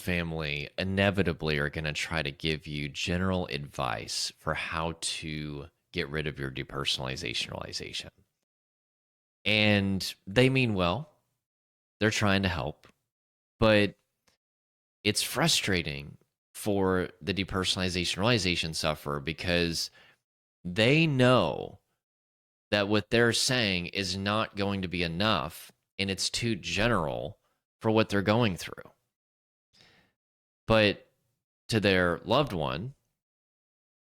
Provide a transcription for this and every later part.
family inevitably are going to try to give you general advice for how to get rid of your depersonalization realization. And they mean well, they're trying to help, but it's frustrating for the depersonalization realization sufferer because they know that what they're saying is not going to be enough and it's too general for what they're going through. But to their loved one,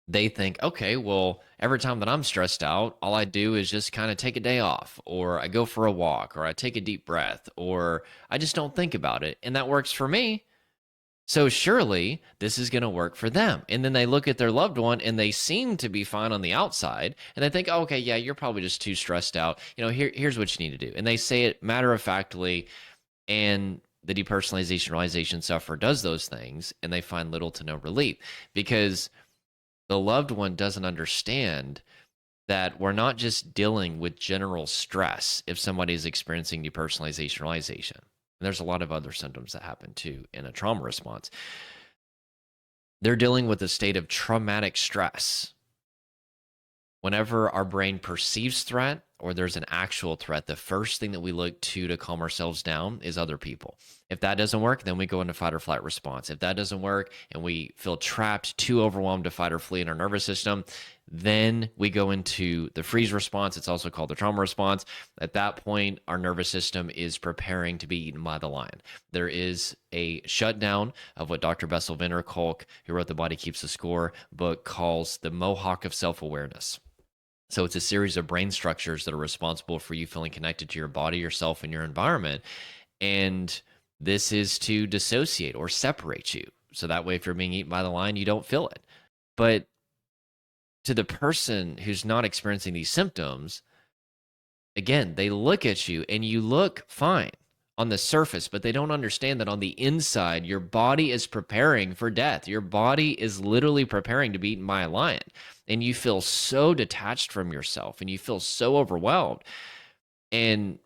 they think, okay, well, every time that I'm stressed out, all I do is just kind of take a day off, or I go for a walk, or I take a deep breath, or I just don't think about it. And that works for me. So surely this is going to work for them. And then they look at their loved one and they seem to be fine on the outside. And they think, oh, okay, yeah, you're probably just too stressed out. Here's what you need to do. And they say it matter of factly. And the depersonalization realization sufferer does those things and they find little to no relief because the loved one doesn't understand that we're not just dealing with general stress if somebody is experiencing depersonalization realization. And there's a lot of other symptoms that happen too in a trauma response. They're dealing with a state of traumatic stress. Whenever our brain perceives threat or there's an actual threat, the first thing that we look to calm ourselves down is other people. If that doesn't work, then we go into fight or flight response. If that doesn't work and we feel trapped, too overwhelmed to fight or flee in our nervous system, then we go into the freeze response. It's also called the trauma response. At that point, our nervous system is preparing to be eaten by the lion. There is a shutdown of what Dr. Bessel van der Kolk, who wrote The Body Keeps the Score book, calls the Mohawk of self-awareness. So it's a series of brain structures that are responsible for you feeling connected to your body, yourself, and your environment. And this is to dissociate or separate you. So that way, if you're being eaten by the lion, you don't feel it. But to the person who's not experiencing these symptoms, again, they look at you and you look fine on the surface, but they don't understand that on the inside, your body is preparing for death. Your body is literally preparing to be eaten by a lion. And you feel so detached from yourself and you feel so overwhelmed. And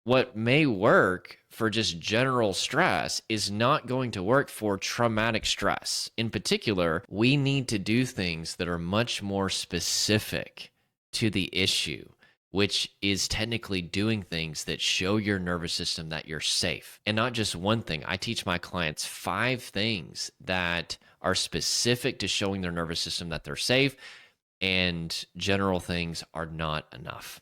what may work for just general stress is not going to work for traumatic stress. In particular, we need to do things that are much more specific to the issue, which is technically doing things that show your nervous system that you're safe. And not just one thing. I teach my clients 5 things that are specific to showing their nervous system that they're safe, and general things are not enough.